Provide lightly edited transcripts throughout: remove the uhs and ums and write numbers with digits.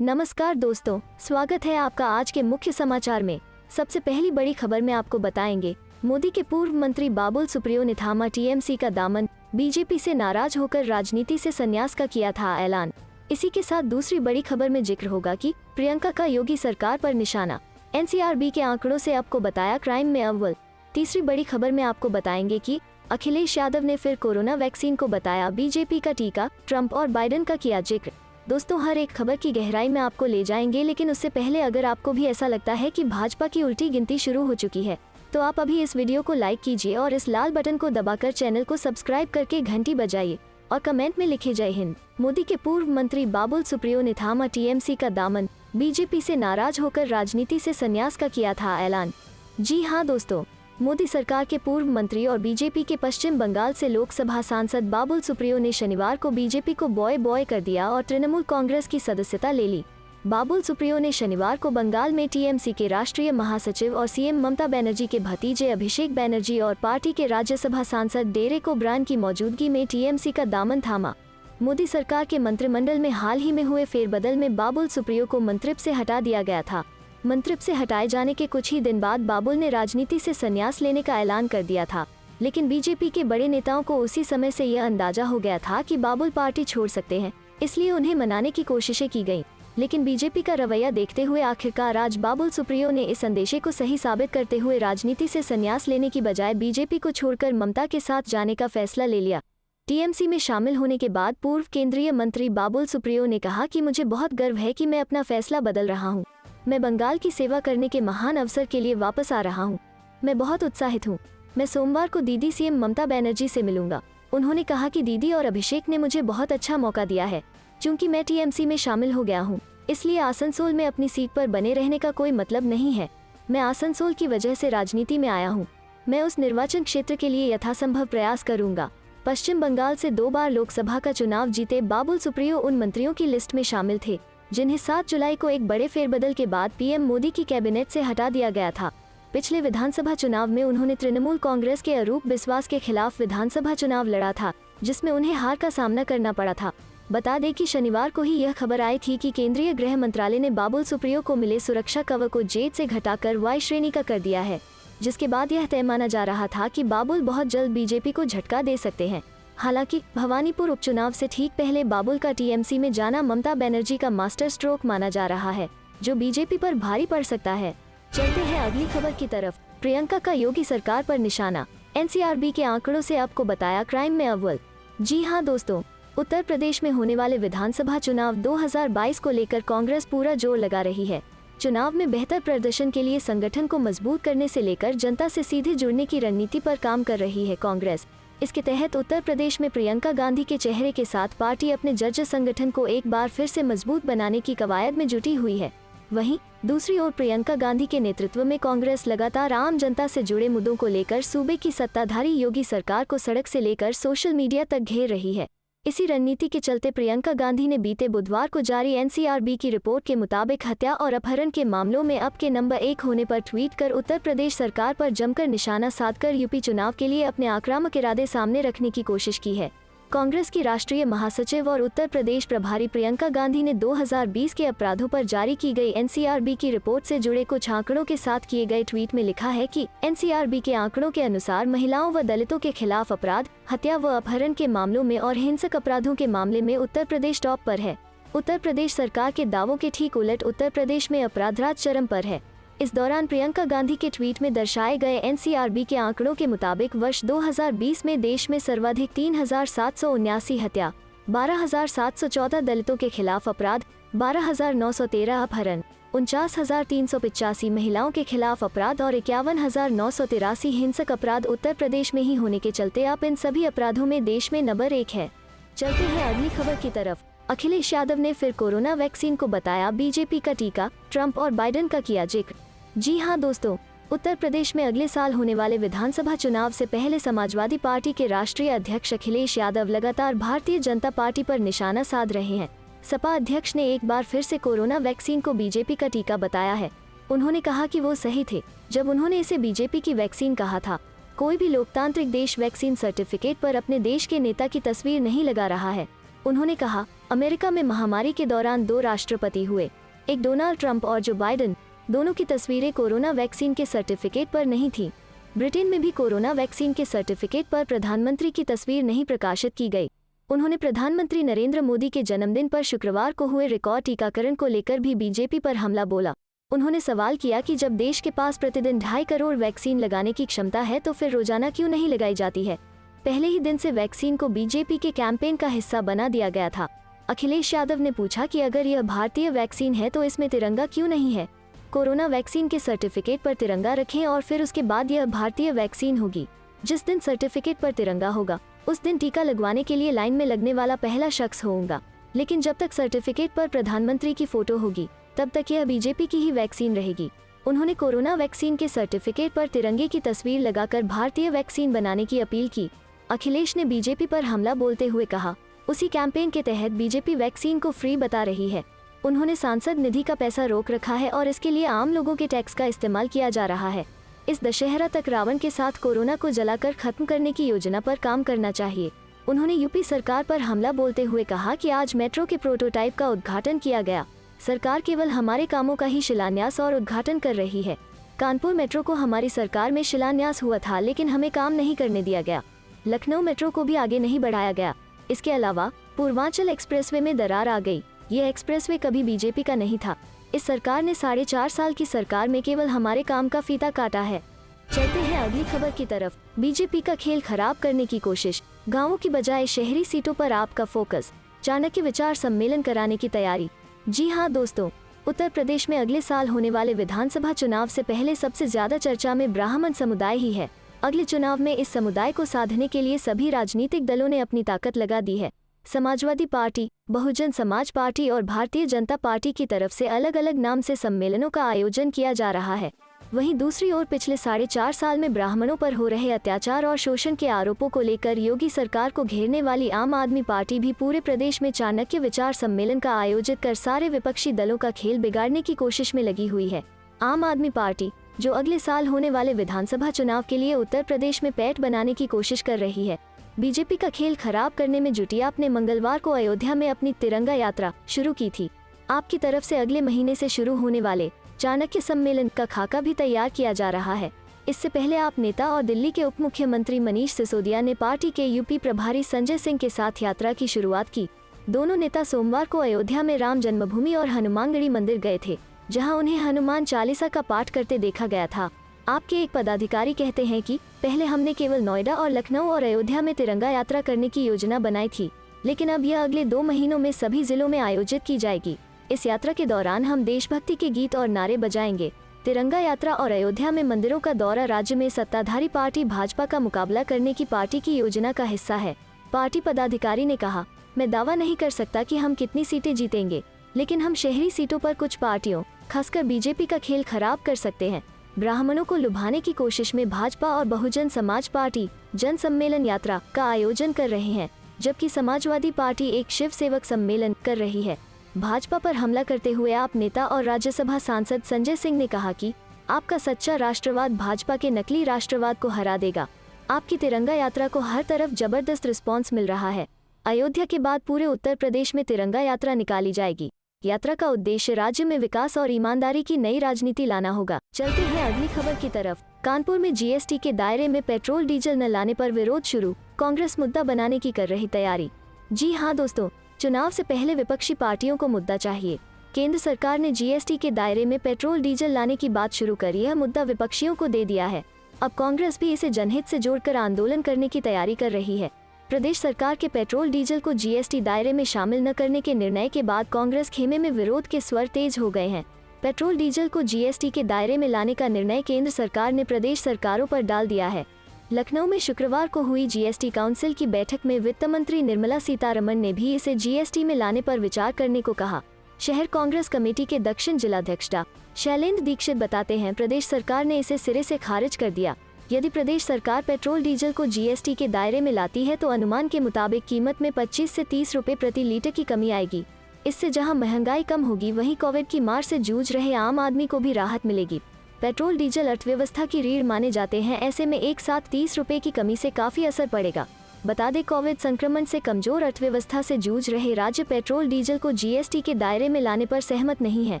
नमस्कार दोस्तों, स्वागत है आपका आज के मुख्य समाचार में। सबसे पहली बड़ी खबर में आपको बताएंगे, मोदी के पूर्व मंत्री बाबुल सुप्रियो ने थामा टीएमसी का दामन, बीजेपी से नाराज होकर राजनीति से संन्यास का किया था ऐलान। इसी के साथ दूसरी बड़ी खबर में जिक्र होगा कि प्रियंका का योगी सरकार पर निशाना, एनसीआरबी के आंकड़ों से आपको बताया क्राइम में अव्वल। तीसरी बड़ी खबर में आपको बताएंगे कि अखिलेश यादव ने फिर कोरोना वैक्सीन को बताया बीजेपी का टीका, ट्रंप और बाइडेन का किया जिक्र। दोस्तों, हर एक खबर की गहराई में आपको ले जाएंगे, लेकिन उससे पहले अगर आपको भी ऐसा लगता है कि भाजपा की उल्टी गिनती शुरू हो चुकी है, तो आप अभी इस वीडियो को लाइक कीजिए और इस लाल बटन को दबाकर चैनल को सब्सक्राइब करके घंटी बजाइए और कमेंट में लिखे जय हिंद। मोदी के पूर्व मंत्री बाबुल सुप्रियो ने थामा टीएमसी का दामन, बीजेपी से नाराज होकर राजनीति से संन्यास का किया था ऐलान। जी हाँ दोस्तों, मोदी सरकार के पूर्व मंत्री और बीजेपी के पश्चिम बंगाल से लोकसभा सांसद बाबुल सुप्रियो ने शनिवार को बीजेपी को बॉय कर दिया और तृणमूल कांग्रेस की सदस्यता ले ली। बाबुल सुप्रियो ने शनिवार को बंगाल में टीएमसी के राष्ट्रीय महासचिव और सीएम ममता बनर्जी के भतीजे अभिषेक बनर्जी और पार्टी के राज्यसभा सांसद डेरेक ओब्रायन की मौजूदगी में टीएमसी का दामन थामा। मोदी सरकार के मंत्रिमंडल में हाल ही में हुए फेरबदल में बाबुल सुप्रियो को मंत्रित्व से हटा दिया गया था। मंत्रित्व से हटाए जाने के कुछ ही दिन बाद बाबुल ने राजनीति से संन्यास लेने का ऐलान कर दिया था, लेकिन बीजेपी के बड़े नेताओं को उसी समय से यह अंदाजा हो गया था कि बाबुल पार्टी छोड़ सकते हैं, इसलिए उन्हें मनाने की कोशिशें की गईं। लेकिन बीजेपी का रवैया देखते हुए आखिरकार आज बाबुल सुप्रियो ने इस अंदेशे को सही साबित करते हुए राजनीति से संन्यास लेने की बजाय बीजेपी को छोड़कर ममता के साथ जाने का फैसला ले लिया। टीएमसी में शामिल होने के बाद पूर्व केंद्रीय मंत्री बाबुल सुप्रियो ने कहा कि मुझे बहुत गर्व है कि मैं अपना फैसला बदल रहा हूँ। मैं बंगाल की सेवा करने के महान अवसर के लिए वापस आ रहा हूँ। मैं बहुत उत्साहित हूँ। मैं सोमवार को दीदी सीएम ममता बनर्जी से मिलूंगा। उन्होंने कहा कि दीदी और अभिषेक ने मुझे बहुत अच्छा मौका दिया है। चूंकि मैं टीएमसी में शामिल हो गया हूँ, इसलिए आसनसोल में अपनी सीट पर बने रहने का कोई मतलब नहीं है। मैं आसनसोल की वजह से राजनीति में आया हूँ। मैं उस निर्वाचन क्षेत्र के लिए यथासंभव प्रयास करूंगा। पश्चिम बंगाल से 2 बार लोकसभा का चुनाव जीते बाबुल सुप्रियो उन मंत्रियों की लिस्ट में शामिल थे जिन्हें 7 जुलाई को एक बड़े फेरबदल के बाद पीएम मोदी की कैबिनेट से हटा दिया गया था। पिछले विधानसभा चुनाव में उन्होंने तृणमूल कांग्रेस के अरूप बिस्वास के खिलाफ विधानसभा चुनाव लड़ा था, जिसमें उन्हें हार का सामना करना पड़ा था। बता दें कि शनिवार को ही यह खबर आई थी कि केंद्रीय गृह मंत्रालय ने बाबुल सुप्रियो को मिले सुरक्षा कवर को जेड से घटाकर वाई श्रेणी का कर दिया है, जिसके बाद यह तय माना जा रहा था कि बाबुल बहुत जल्द बीजेपी को झटका दे सकते हैं। हालांकि भवानीपुर उपचुनाव से ठीक पहले बाबुल का टीएमसी में जाना ममता बनर्जी का मास्टर स्ट्रोक माना जा रहा है, जो बीजेपी पर भारी पड़ सकता है। चलते हैं अगली खबर की तरफ। प्रियंका का योगी सरकार पर निशाना, एनसीआरबी के आंकड़ों से आपको बताया क्राइम में अव्वल। जी हां दोस्तों, उत्तर प्रदेश में होने वाले विधानसभा चुनाव 2022 को लेकर कांग्रेस पूरा जोर लगा रही है। चुनाव में बेहतर प्रदर्शन के लिए संगठन को मजबूत करने से लेकर जनता से सीधे जुड़ने की रणनीति पर काम कर रही है कांग्रेस। इसके तहत उत्तर प्रदेश में प्रियंका गांधी के चेहरे के साथ पार्टी अपने जर्जर संगठन को एक बार फिर से मजबूत बनाने की कवायद में जुटी हुई है। वहीं दूसरी ओर प्रियंका गांधी के नेतृत्व में कांग्रेस लगातार आम जनता से जुड़े मुद्दों को लेकर सूबे की सत्ताधारी योगी सरकार को सड़क से लेकर सोशल मीडिया तक घेर रही है। इसी रणनीति के चलते प्रियंका गांधी ने बीते बुधवार को जारी एनसीआरबी की रिपोर्ट के मुताबिक हत्या और अपहरण के मामलों में अब के नंबर 1 होने पर ट्वीट कर उत्तर प्रदेश सरकार पर जमकर निशाना साधकर यूपी चुनाव के लिए अपने आक्रामक इरादे सामने रखने की कोशिश की है। कांग्रेस की राष्ट्रीय महासचिव और उत्तर प्रदेश प्रभारी प्रियंका गांधी ने 2020 के अपराधों पर जारी की गई एनसीआरबी की रिपोर्ट से जुड़े कुछ आंकड़ों के साथ किए गए ट्वीट में लिखा है कि एनसीआरबी के आंकड़ों के अनुसार महिलाओं व दलितों के खिलाफ अपराध, हत्या व अपहरण के मामलों में और हिंसक अपराधों के मामले में उत्तर प्रदेश टॉप पर है। उत्तर प्रदेश सरकार के दावों के ठीक उलट उत्तर प्रदेश में अपराधराज चरम पर है। इस दौरान प्रियंका गांधी के ट्वीट में दर्शाए गए एनसीआरबी के आंकड़ों के मुताबिक वर्ष 2020 में देश में सर्वाधिक 3,779 हत्या, 12,714 दलितों के खिलाफ अपराध, 12,913 अपहरण, 49,385 महिलाओं के खिलाफ अपराध और 51,983 हिंसक अपराध उत्तर प्रदेश में ही होने के चलते अब इन सभी अपराधों में देश में नंबर 1 है। चलते हैं अगली खबर की तरफ। अखिलेश यादव ने फिर कोरोना वैक्सीन को बताया बीजेपी का टीका, ट्रंप और बाइडेन का किया जिक्र। जी हां दोस्तों, उत्तर प्रदेश में अगले साल होने वाले विधानसभा चुनाव से पहले समाजवादी पार्टी के राष्ट्रीय अध्यक्ष अखिलेश यादव लगातार भारतीय जनता पार्टी पर निशाना साध रहे हैं। सपा अध्यक्ष ने एक बार फिर से कोरोना वैक्सीन को बीजेपी का टीका बताया है। उन्होंने कहा कि वो सही थे जब उन्होंने इसे बीजेपी की वैक्सीन कहा था। कोई भी लोकतांत्रिक देश वैक्सीन सर्टिफिकेट पर अपने देश के नेता की तस्वीर नहीं लगा रहा है। उन्होंने कहा, अमेरिका में महामारी के दौरान 2 राष्ट्रपति हुए, एक डोनाल्ड ट्रंप और जो बाइडेन। दोनों की तस्वीरें कोरोना वैक्सीन के सर्टिफिकेट पर नहीं थी। ब्रिटेन में भी कोरोना वैक्सीन के सर्टिफिकेट पर प्रधानमंत्री की तस्वीर नहीं प्रकाशित की गई। उन्होंने प्रधानमंत्री नरेंद्र मोदी के जन्मदिन पर शुक्रवार को हुए रिकॉर्ड टीकाकरण को लेकर भी बीजेपी पर हमला बोला। उन्होंने सवाल किया कि जब देश के पास प्रतिदिन 2.5 करोड़ वैक्सीन लगाने की क्षमता है तो फिर रोजाना क्यों नहीं लगाई जाती है। पहले ही दिन से वैक्सीन को बीजेपी के कैंपेन का हिस्सा बना दिया गया था। अखिलेश यादव ने पूछा कि अगर यह भारतीय वैक्सीन है तो इसमें तिरंगा क्यों नहीं है। कोरोना वैक्सीन के सर्टिफिकेट पर तिरंगा रखें और फिर उसके बाद यह भारतीय वैक्सीन होगी। जिस दिन सर्टिफिकेट पर तिरंगा होगा उस दिन टीका लगवाने के लिए लाइन में लगने वाला पहला शख्स होऊंगा। लेकिन जब तक सर्टिफिकेट पर प्रधानमंत्री की फोटो होगी तब तक यह बीजेपी की ही वैक्सीन रहेगी। उन्होंने कोरोना वैक्सीन के सर्टिफिकेट पर तिरंगे की तस्वीर लगाकर भारतीय वैक्सीन बनाने की अपील की। अखिलेश ने बीजेपी पर हमला बोलते हुए कहा, उसी कैंपेन के तहत बीजेपी वैक्सीन को फ्री बता रही है। उन्होंने सांसद निधि का पैसा रोक रखा है और इसके लिए आम लोगों के टैक्स का इस्तेमाल किया जा रहा है। इस दशहरा तक रावण के साथ कोरोना को जलाकर खत्म करने की योजना पर काम करना चाहिए। उन्होंने यूपी सरकार पर हमला बोलते हुए कहा कि आज मेट्रो के प्रोटोटाइप का उद्घाटन किया गया। सरकार केवल हमारे कामों का ही शिलान्यास और उद्घाटन कर रही है। कानपुर मेट्रो को हमारी सरकार में शिलान्यास हुआ था लेकिन हमें काम नहीं करने दिया गया। लखनऊ मेट्रो को भी आगे नहीं बढ़ाया गया। इसके अलावा पूर्वांचल एक्सप्रेसवे में दरार आ गई। यह एक्सप्रेसवे कभी बीजेपी का नहीं था। इस सरकार ने 4.5 साल की सरकार में केवल हमारे काम का फीता काटा है। चलते हैं अगली खबर की तरफ। बीजेपी का खेल खराब करने की कोशिश, गांवों की बजाय शहरी सीटों पर आपका फोकस, चाणक्य विचार सम्मेलन कराने की तैयारी। जी हाँ दोस्तों, उत्तर प्रदेश में अगले साल होने वाले विधानसभा चुनाव से पहले सबसे ज्यादा चर्चा में ब्राह्मण समुदाय ही है। अगले चुनाव में इस समुदाय को साधने के लिए सभी राजनीतिक दलों ने अपनी ताकत लगा दी है। समाजवादी पार्टी, बहुजन समाज पार्टी और भारतीय जनता पार्टी की तरफ से अलग अलग नाम से सम्मेलनों का आयोजन किया जा रहा है। वहीं दूसरी ओर पिछले 4.5 साल में ब्राह्मणों पर हो रहे अत्याचार और शोषण के आरोपों को लेकर योगी सरकार को घेरने वाली आम आदमी पार्टी भी पूरे प्रदेश में चाणक्य विचार सम्मेलन का आयोजित कर सारे विपक्षी दलों का खेल बिगाड़ने की कोशिश में लगी हुई है। आम आदमी पार्टी, जो अगले साल होने वाले विधानसभा चुनाव के लिए उत्तर प्रदेश में पैठ बनाने की कोशिश कर रही है, बीजेपी का खेल खराब करने में जुटी। आपने मंगलवार को अयोध्या में अपनी तिरंगा यात्रा शुरू की थी। आपकी तरफ से अगले महीने से शुरू होने वाले चाणक्य सम्मेलन का खाका भी तैयार किया जा रहा है। इससे पहले आप नेता और दिल्ली के उप मुख्यमंत्री मनीष सिसोदिया ने पार्टी के यूपी प्रभारी संजय सिंह के साथ यात्रा की शुरुआत की। दोनों नेता सोमवार को अयोध्या में राम जन्मभूमि और हनुमानगढ़ी मंदिर गए थे, जहां उन्हें हनुमान चालीसा का पाठ करते देखा गया था। आपके एक पदाधिकारी कहते हैं कि पहले हमने केवल नोएडा और लखनऊ और अयोध्या में तिरंगा यात्रा करने की योजना बनाई थी, लेकिन अब यह अगले 2 महीनों में सभी जिलों में आयोजित की जाएगी। इस यात्रा के दौरान हम देशभक्ति के गीत और नारे बजाएंगे। तिरंगा यात्रा और अयोध्या में मंदिरों का दौरा राज्य में सत्ताधारी पार्टी भाजपा का मुकाबला करने की पार्टी की योजना का हिस्सा है। पार्टी पदाधिकारी ने कहा, मैं दावा नहीं कर सकता कि हम कितनी सीटें जीतेंगे, लेकिन हम शहरी सीटों पर कुछ पार्टियों, खासकर बीजेपी का खेल खराब कर सकते हैं। ब्राह्मणों को लुभाने की कोशिश में भाजपा और बहुजन समाज पार्टी जन सम्मेलन यात्रा का आयोजन कर रहे हैं, जबकि समाजवादी पार्टी एक शिव सेवक सम्मेलन कर रही है। भाजपा पर हमला करते हुए आप नेता और राज्यसभा सांसद संजय सिंह ने कहा कि आपका सच्चा राष्ट्रवाद भाजपा के नकली राष्ट्रवाद को हरा देगा। आपकी तिरंगा यात्रा को हर तरफ जबरदस्त रिस्पांस मिल रहा है। अयोध्या के बाद पूरे उत्तर प्रदेश में तिरंगा यात्रा निकाली जाएगी। यात्रा का उद्देश्य राज्य में विकास और ईमानदारी की नई राजनीति लाना होगा। चलते हैं अगली खबर की तरफ। कानपुर में जीएसटी के दायरे में पेट्रोल डीजल न लाने पर विरोध शुरू, कांग्रेस मुद्दा बनाने की कर रही तैयारी। जी हाँ दोस्तों, चुनाव से पहले विपक्षी पार्टियों को मुद्दा चाहिए। केंद्र सरकार ने जीएसटी के दायरे में पेट्रोल डीजल लाने की बात शुरू कर यह मुद्दा विपक्षियों को दे दिया है। अब कांग्रेस भी इसे जनहित से जोड़कर आंदोलन करने की तैयारी कर रही है। प्रदेश सरकार के पेट्रोल डीजल को जीएसटी दायरे में शामिल न करने के निर्णय के बाद कांग्रेस खेमे में विरोध के स्वर तेज हो गए हैं। पेट्रोल डीजल को जीएसटी के दायरे में लाने का निर्णय केंद्र सरकार ने प्रदेश सरकारों पर डाल दिया है। लखनऊ में शुक्रवार को हुई जीएसटी काउंसिल की बैठक में वित्त मंत्री निर्मला सीतारमण ने भी इसे जीएसटी में लाने पर विचार करने को कहा। शहर कांग्रेस कमेटी के दक्षिण जिलाध्यक्ष डॉ. शैलेंद्र दीक्षित बताते हैं, प्रदेश सरकार ने इसे सिरे से खारिज कर दिया। यदि प्रदेश सरकार पेट्रोल डीजल को जीएसटी के दायरे में लाती है तो अनुमान के मुताबिक कीमत में 25 से 30 रुपए प्रति लीटर की कमी आएगी। इससे जहां महंगाई कम होगी, वहीं कोविड की मार से जूझ रहे आम आदमी को भी राहत मिलेगी। पेट्रोल डीजल अर्थव्यवस्था की रीढ़ माने जाते हैं, ऐसे में एक साथ 30 रुपए की कमी से काफी असर पड़ेगा। बता दें, कोविड संक्रमण से कमजोर अर्थव्यवस्था से जूझ रहे राज्य पेट्रोल डीजल को जीएसटी के दायरे में लाने पर सहमत नहीं है।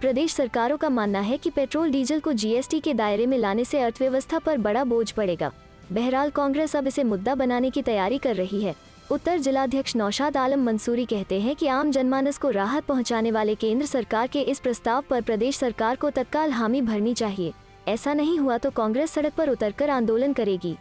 प्रदेश सरकारों का मानना है कि पेट्रोल डीजल को जीएसटी के दायरे में लाने से अर्थव्यवस्था पर बड़ा बोझ पड़ेगा। बहरहाल कांग्रेस अब इसे मुद्दा बनाने की तैयारी कर रही है। उत्तर जिलाध्यक्ष नौशाद आलम मंसूरी कहते हैं कि आम जनमानस को राहत पहुंचाने वाले केंद्र सरकार के इस प्रस्ताव पर प्रदेश सरकार को तत्काल हामी भरनी चाहिए। ऐसा नहीं हुआ तो कांग्रेस सड़क पर उतरकर आंदोलन करेगी।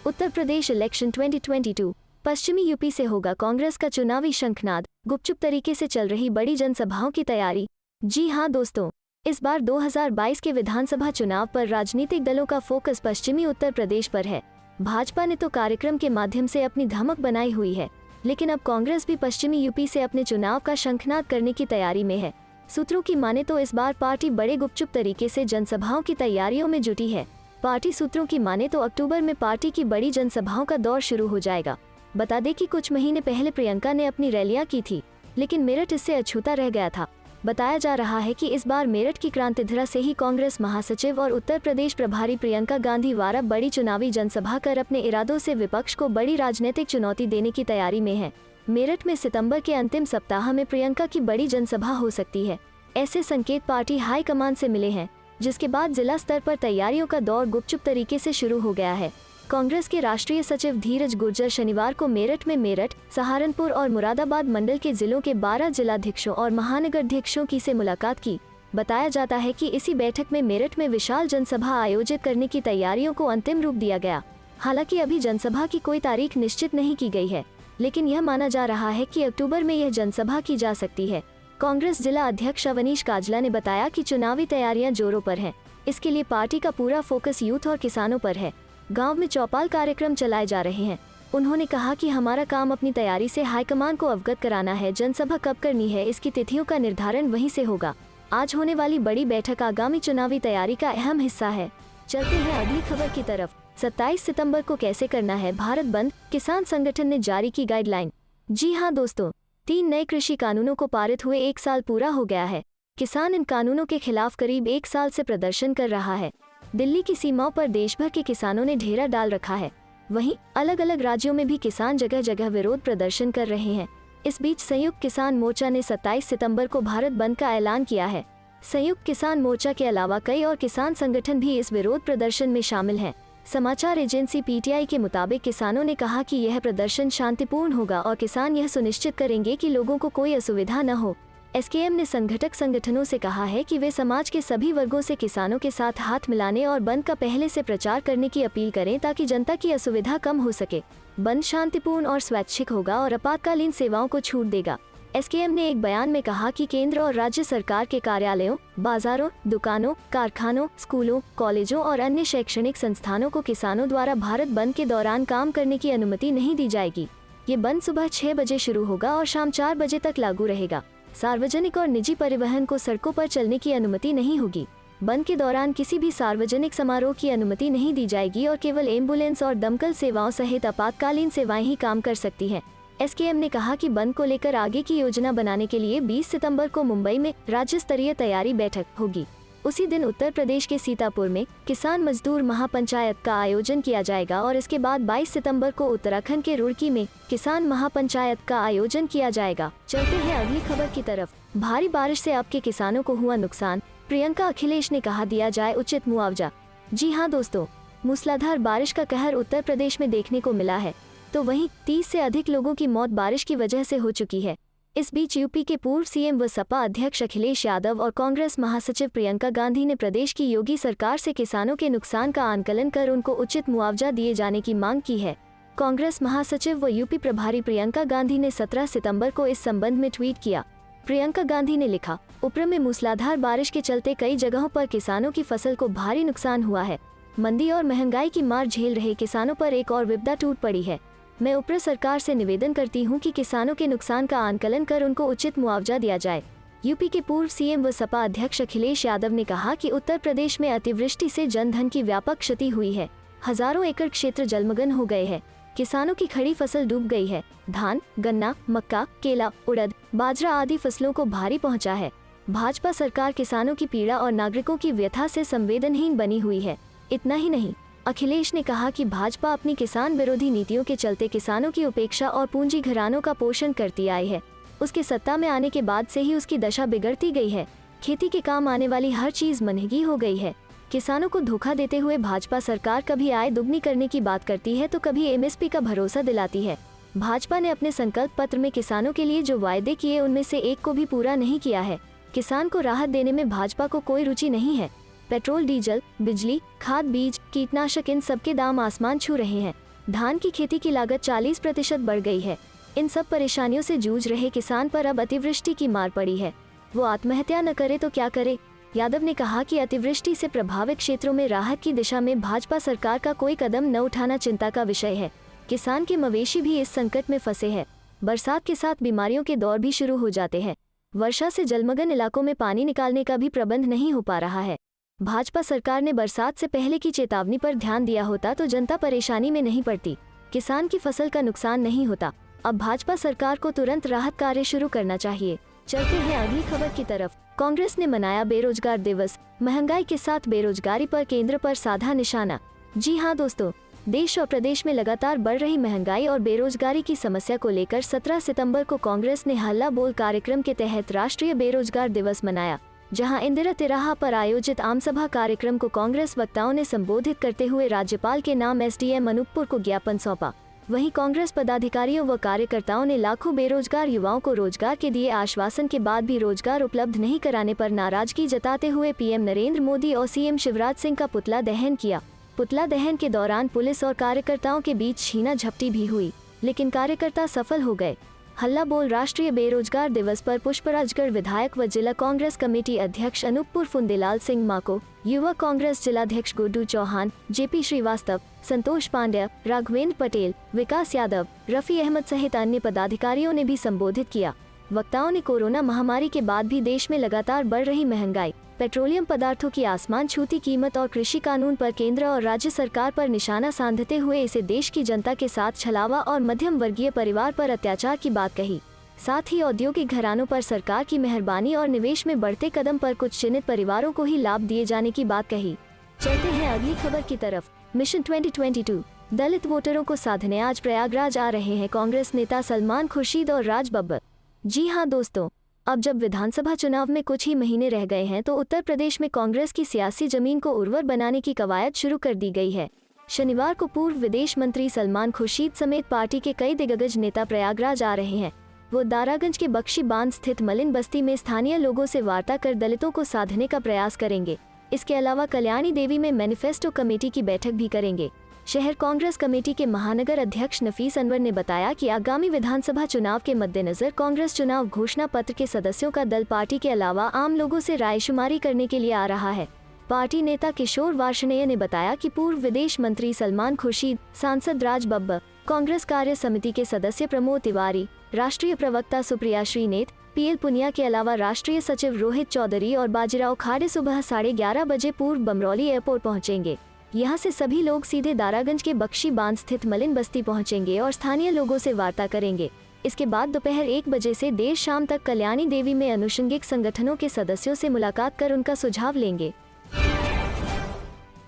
उत्तर प्रदेश इलेक्शन 2022, पश्चिमी यूपी से होगा कांग्रेस का चुनावी शंखनाद। गुपचुप तरीके से चल रही बड़ी जनसभाओं की तैयारी। जी हां दोस्तों, इस बार 2022 के विधानसभा चुनाव पर राजनीतिक दलों का फोकस पश्चिमी उत्तर प्रदेश पर है। भाजपा ने तो कार्यक्रम के माध्यम से अपनी धमक बनाई हुई है, लेकिन अब कांग्रेस भी पश्चिमी यूपी से अपने चुनाव का शंखनाद करने की तैयारी में है। सूत्रों की माने तो इस बार पार्टी बड़े गुपचुप तरीके से जनसभाओं की तैयारियों में जुटी है। पार्टी सूत्रों की माने तो अक्टूबर में पार्टी की बड़ी जनसभाओं का दौर शुरू हो जाएगा। बता दें कि कुछ महीने पहले प्रियंका ने अपनी रैलियां की थी, लेकिन मेरठ इससे अछूता रह गया था। बताया जा रहा है कि इस बार मेरठ की क्रांतिधरा से ही कांग्रेस महासचिव और उत्तर प्रदेश प्रभारी प्रियंका गांधी वारा बड़ी चुनावी जनसभा कर अपने इरादों से विपक्ष को बड़ी राजनीतिक चुनौती देने की तैयारी में है। मेरठ में सितंबर के अंतिम सप्ताह में प्रियंका की बड़ी जनसभा हो सकती है। ऐसे संकेत पार्टी हाईकमान से मिले हैं, जिसके बाद जिला स्तर पर तैयारियों का दौर गुपचुप तरीके से शुरू हो गया है। कांग्रेस के राष्ट्रीय सचिव धीरज गुर्जर शनिवार को मेरठ में मेरठ, सहारनपुर और मुरादाबाद मंडल के जिलों के 12 जिलाध्यक्षों और महानगराध्यक्षों की से मुलाकात की। बताया जाता है कि इसी बैठक में मेरठ में विशाल जनसभा आयोजित करने की तैयारियों को अंतिम रूप दिया गया। हालांकि अभी जनसभा की कोई तारीख निश्चित नहीं की गई है, लेकिन यह माना जा रहा है कि अक्टूबर में यह जनसभा की जा सकती है। कांग्रेस जिला अध्यक्ष अवनीश काजला ने बताया कि चुनावी तैयारियां जोरों पर हैं। इसके लिए पार्टी का पूरा फोकस यूथ और किसानों पर है। गांव में चौपाल कार्यक्रम चलाए जा रहे हैं। उन्होंने कहा कि हमारा काम अपनी तैयारी से हाईकमान को अवगत कराना है। जनसभा कब करनी है, इसकी तिथियों का निर्धारण वहीं से होगा। आज होने वाली बड़ी बैठक आगामी चुनावी तैयारी का अहम हिस्सा है। चलते हैं अगली खबर की तरफ। 27 सितंबर को कैसे करना है भारत बंद, किसान संगठन ने जारी की गाइडलाइन। जी हां दोस्तों, 3 नए कृषि कानूनों को पारित हुए 1 साल पूरा हो गया है। किसान इन कानूनों के खिलाफ करीब 1 साल से प्रदर्शन कर रहा है। दिल्ली की सीमाओं पर देश भर के किसानों ने ढेरा डाल रखा है। वहीं अलग अलग राज्यों में भी किसान जगह जगह विरोध प्रदर्शन कर रहे हैं। इस बीच संयुक्त किसान मोर्चा ने 27 सितंबर को भारत बंद का ऐलान किया है। संयुक्त किसान मोर्चा के अलावा कई और किसान संगठन भी इस विरोध प्रदर्शन में शामिल हैं। समाचार एजेंसी पीटीआई के मुताबिक किसानों ने कहा कि यह प्रदर्शन शांतिपूर्ण होगा और किसान यह सुनिश्चित करेंगे कि लोगों को कोई असुविधा न हो। एसकेएम ने संघटक संगठनों से कहा है कि वे समाज के सभी वर्गों से किसानों के साथ हाथ मिलाने और बंद का पहले से प्रचार करने की अपील करें ताकि जनता की असुविधा कम हो सके। बंद शांतिपूर्ण और स्वैच्छिक होगा और आपातकालीन सेवाओं को छूट देगा। एसकेएम ने एक बयान में कहा कि केंद्र और राज्य सरकार के कार्यालयों, बाजारों, दुकानों, कारखानों, स्कूलों, कॉलेजों और अन्य शैक्षणिक संस्थानों को किसानों द्वारा भारत बंद के दौरान काम करने की अनुमति नहीं दी जाएगी। ये बंद सुबह 6 बजे शुरू होगा और शाम 4 बजे तक लागू रहेगा। सार्वजनिक और निजी परिवहन को सड़कों पर चलने की अनुमति नहीं होगी। बंद के दौरान किसी भी सार्वजनिक समारोह की अनुमति नहीं दी जाएगी और केवल एम्बुलेंस और दमकल सेवाओं सहित आपातकालीन सेवाएं ही काम कर सकती हैं। एसकेएम ने कहा कि बंद को लेकर आगे की योजना बनाने के लिए 20 सितंबर को मुंबई में राज्य स्तरीय तैयारी बैठक होगी। उसी दिन उत्तर प्रदेश के सीतापुर में किसान मजदूर महापंचायत का आयोजन किया जाएगा और इसके बाद 22 सितंबर को उत्तराखंड के रुड़की में किसान महापंचायत का आयोजन किया जाएगा। चलते हैं अगली खबर की तरफ। भारी बारिश से आपके किसानों को हुआ नुकसान, प्रियंका अखिलेश ने कहा दिया जाए उचित मुआवजा। जी हां दोस्तों, मूसलाधार बारिश का कहर उत्तर प्रदेश में देखने को मिला है, तो वहीं 30 से अधिक लोगों की मौत बारिश की वजह से हो चुकी है। इस बीच यूपी के पूर्व सीएम व सपा अध्यक्ष अखिलेश यादव और कांग्रेस महासचिव प्रियंका गांधी ने प्रदेश की योगी सरकार से किसानों के नुकसान का आंकलन कर उनको उचित मुआवजा दिए जाने की मांग की है। कांग्रेस महासचिव व यूपी प्रभारी प्रियंका गांधी ने 17 सितंबर को इस संबंध में ट्वीट किया। प्रियंका गांधी ने लिखा, ऊपर में मूसलाधार बारिश के चलते कई जगहों पर किसानों की फसल को भारी नुकसान हुआ है। मंदी और महंगाई की मार झेल रहे किसानों पर एक और विपदा टूट पड़ी है। मैं ऊपर सरकार से निवेदन करती हूं कि किसानों के नुकसान का आंकलन कर उनको उचित मुआवजा दिया जाए। यूपी के पूर्व सीएम व सपा अध्यक्ष अखिलेश यादव ने कहा कि उत्तर प्रदेश में अतिवृष्टि से जनधन की व्यापक क्षति हुई है। हजारों एकड़ क्षेत्र जलमग्न हो गए हैं। किसानों की खड़ी फसल डूब गई है। धान, गन्ना, मक्का, केला, उड़द, बाजरा आदि फसलों को भारी पहुंचा है। भाजपा सरकार किसानों की पीड़ा और नागरिकों की व्यथा से संवेदनहीन बनी हुई है। इतना ही नहीं, अखिलेश ने कहा कि भाजपा अपनी किसान विरोधी नीतियों के चलते किसानों की उपेक्षा और पूंजी घरानों का पोषण करती आई है। उसके सत्ता में आने के बाद से ही उसकी दशा बिगड़ती गई है। खेती के काम आने वाली हर चीज महंगी हो गई है। किसानों को धोखा देते हुए भाजपा सरकार कभी आय दुगनी करने की बात करती है तो कभी एमएसपी का भरोसा दिलाती है। भाजपा ने अपने संकल्प पत्र में किसानों के लिए जो वायदे किए उनमें से एक को भी पूरा नहीं किया है। किसान को राहत देने में भाजपा को कोई रुचि नहीं है। पेट्रोल, डीजल, बिजली, खाद, बीज, कीटनाशक इन सब के दाम आसमान छू रहे हैं। धान की खेती की लागत 40% बढ़ गई है। इन सब परेशानियों से जूझ रहे किसान पर अब अतिवृष्टि की मार पड़ी है। वो आत्महत्या न करे तो क्या करे। यादव ने कहा कि अतिवृष्टि से प्रभावित क्षेत्रों में राहत की दिशा में भाजपा सरकार का कोई कदम न उठाना चिंता का विषय है। किसान के मवेशी भी इस संकट में फंसे हैं। बरसात के साथ बीमारियों के दौर भी शुरू हो जाते हैं। वर्षा से जलमग्न इलाकों में पानी निकालने का भी प्रबंध नहीं हो पा रहा है। भाजपा सरकार ने बरसात से पहले की चेतावनी पर ध्यान दिया होता तो जनता परेशानी में नहीं पड़ती, किसान की फसल का नुकसान नहीं होता। अब भाजपा सरकार को तुरंत राहत कार्य शुरू करना चाहिए। चलते हैं अगली खबर की तरफ। कांग्रेस ने मनाया बेरोजगार दिवस, महंगाई के साथ बेरोजगारी पर केंद्र पर साधा निशाना। जी हां दोस्तों, देश और प्रदेश में लगातार बढ़ रही महंगाई और बेरोजगारी की समस्या को लेकर 17 सितंबर को कांग्रेस ने हल्ला बोल कार्यक्रम के तहत राष्ट्रीय बेरोजगार दिवस मनाया, जहां इंदिरा तिराहा पर आयोजित आमसभा कार्यक्रम को कांग्रेस वक्ताओं ने संबोधित करते हुए राज्यपाल के नाम एसडीएम अनूपपुर को ज्ञापन सौंपा। वहीं कांग्रेस पदाधिकारियों व कार्यकर्ताओं ने लाखों बेरोजगार युवाओं को रोजगार के दिए आश्वासन के बाद भी रोजगार उपलब्ध नहीं कराने पर नाराजगी जताते हुए पीएम नरेंद्र मोदी और सीएम शिवराज सिंह का पुतला दहन किया। पुतला दहन के दौरान पुलिस और कार्यकर्ताओं के बीच छीना झपटी भी हुई, लेकिन कार्यकर्ता सफल हो गए। हल्ला बोल राष्ट्रीय बेरोजगार दिवस पर पुष्पराजगढ़ विधायक व जिला कांग्रेस कमेटी अध्यक्ष अनूपपुर फुंदेलाल सिंह माको, युवा कांग्रेस जिलाध्यक्ष गुड्डू चौहान, जेपी श्रीवास्तव, संतोष पांड्या, राघवेंद्र पटेल, विकास यादव, रफी अहमद सहित अन्य पदाधिकारियों ने भी संबोधित किया। वक्ताओं ने कोरोना महामारी के बाद भी देश में लगातार बढ़ रही महंगाई, पेट्रोलियम पदार्थों की आसमान छूती कीमत और कृषि कानून पर केंद्र और राज्य सरकार पर निशाना साधते हुए इसे देश की जनता के साथ छलावा और मध्यम वर्गीय परिवार पर अत्याचार की बात कही। साथ ही औद्योगिक घरानों पर सरकार की मेहरबानी और निवेश में बढ़ते कदम पर कुछ चिन्हित परिवारों को ही लाभ दिए जाने की बात कही। चलते हैं अगली खबर की तरफ। मिशन 2022 दलित वोटरों को साधने आज प्रयागराज आ रहे हैं कांग्रेस नेता सलमान खुर्शीद और राज बब्बर। जी हां दोस्तों, अब जब विधानसभा चुनाव में कुछ ही महीने रह गए हैं तो उत्तर प्रदेश में कांग्रेस की सियासी जमीन को उर्वर बनाने की कवायद शुरू कर दी गई है। शनिवार को पूर्व विदेश मंत्री सलमान खुर्शीद समेत पार्टी के कई दिग्गज नेता प्रयागराज आ रहे हैं। वो दारागंज के बख्शी बांध स्थित मलिन बस्ती में स्थानीय लोगों से वार्ता कर दलितों को साधने का प्रयास करेंगे। इसके अलावा कल्याणी देवी में मैनिफेस्टो कमेटी की बैठक भी करेंगे। शहर कांग्रेस कमेटी के महानगर अध्यक्ष नफीस अनवर ने बताया कि आगामी विधानसभा चुनाव के मद्देनजर कांग्रेस चुनाव घोषणा पत्र के सदस्यों का दल पार्टी के अलावा आम लोगों से रायशुमारी करने के लिए आ रहा है। पार्टी नेता किशोर वार्ष्णेय ने बताया कि पूर्व विदेश मंत्री सलमान खुर्शीद, सांसद राज बब्बर, कांग्रेस कार्य समिति के सदस्य प्रमोद तिवारी, राष्ट्रीय प्रवक्ता सुप्रिया श्रीनेत, पीएल पुनिया के अलावा राष्ट्रीय सचिव रोहित चौधरी और बाजीराव खाड़े सुबह 11:30 बजे पूर्व बमरौली एयरपोर्ट पहुंचेंगे। यहां से सभी लोग सीधे दारागंज के बख्शी बांध स्थित मलिन बस्ती पहुंचेंगे और स्थानीय लोगों से वार्ता करेंगे। इसके बाद दोपहर 1 बजे से देर शाम तक कल्याणी देवी में अनुषंगिक संगठनों के सदस्यों से मुलाकात कर उनका सुझाव लेंगे।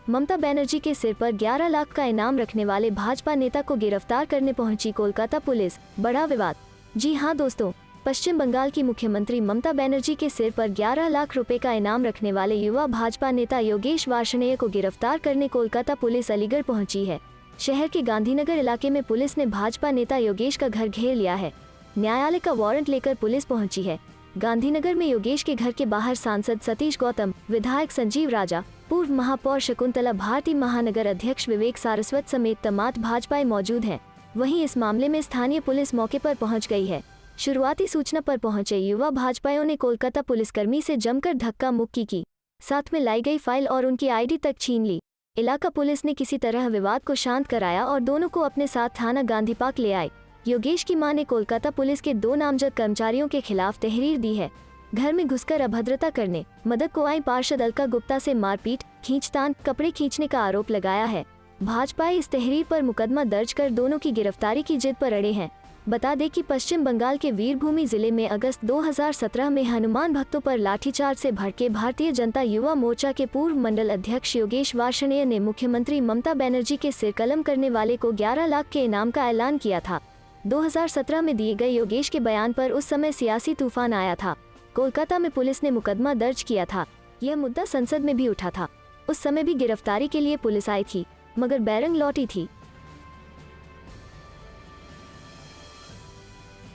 ममता बनर्जी के सिर पर 11 लाख का इनाम रखने वाले भाजपा नेता को गिरफ्तार करने पहुंची कोलकाता पुलिस, बड़ा विवाद। जी हां दोस्तों, पश्चिम बंगाल की मुख्यमंत्री ममता बनर्जी के सिर पर 11 लाख रुपए का इनाम रखने वाले युवा भाजपा नेता योगेश वार्ष्णेय को गिरफ्तार करने कोलकाता पुलिस अलीगढ़ पहुंची है। शहर के गांधीनगर इलाके में पुलिस ने भाजपा नेता योगेश का घर घेर लिया है। न्यायालय का वारंट लेकर पुलिस पहुंची है। गांधीनगर में योगेश के घर के बाहर सांसद सतीश गौतम, विधायक संजीव राजा, पूर्व महापौर शकुंतला भारती, महानगर अध्यक्ष विवेक सारस्वत समेत तमाम भाजपाई मौजूद हैं। वहीं इस मामले में स्थानीय पुलिस मौके पर पहुंच गई है। शुरुआती सूचना पर पहुंचे युवा भाजपाइयों ने कोलकाता पुलिसकर्मी से जमकर धक्का मुक्की की, साथ में लाई गई फाइल और उनकी आईडी तक छीन ली। इलाका पुलिस ने किसी तरह विवाद को शांत कराया और दोनों को अपने साथ थाना गांधी पार्क ले आए। योगेश की मां ने कोलकाता पुलिस के 2 नामजद कर्मचारियों के खिलाफ तहरीर दी है। घर में घुसकर अभद्रता करने, मदद को आई पार्षद अलका गुप्ता से मारपीट, खींचतान, कपड़े खींचने का आरोप लगाया है। भाजपा इस तहरीर पर मुकदमा दर्ज कर दोनों की गिरफ्तारी की जिद पर अड़े हैं। बता दें कि पश्चिम बंगाल के वीरभूमि जिले में अगस्त 2017 में हनुमान भक्तों पर लाठीचार्ज से भड़के भारतीय जनता युवा मोर्चा के पूर्व मंडल अध्यक्ष योगेश वार्ष्णेय ने मुख्यमंत्री ममता बनर्जी के सिर कलम करने वाले को 11 लाख के इनाम का ऐलान किया था। 2017 में दिए गए योगेश के बयान पर उस समय सियासी तूफान आया था। कोलकाता में पुलिस ने मुकदमा दर्ज किया था। यह मुद्दा संसद में भी उठा था। उस समय भी गिरफ्तारी के लिए पुलिस आई थी, मगर बैरंग लौटी थी।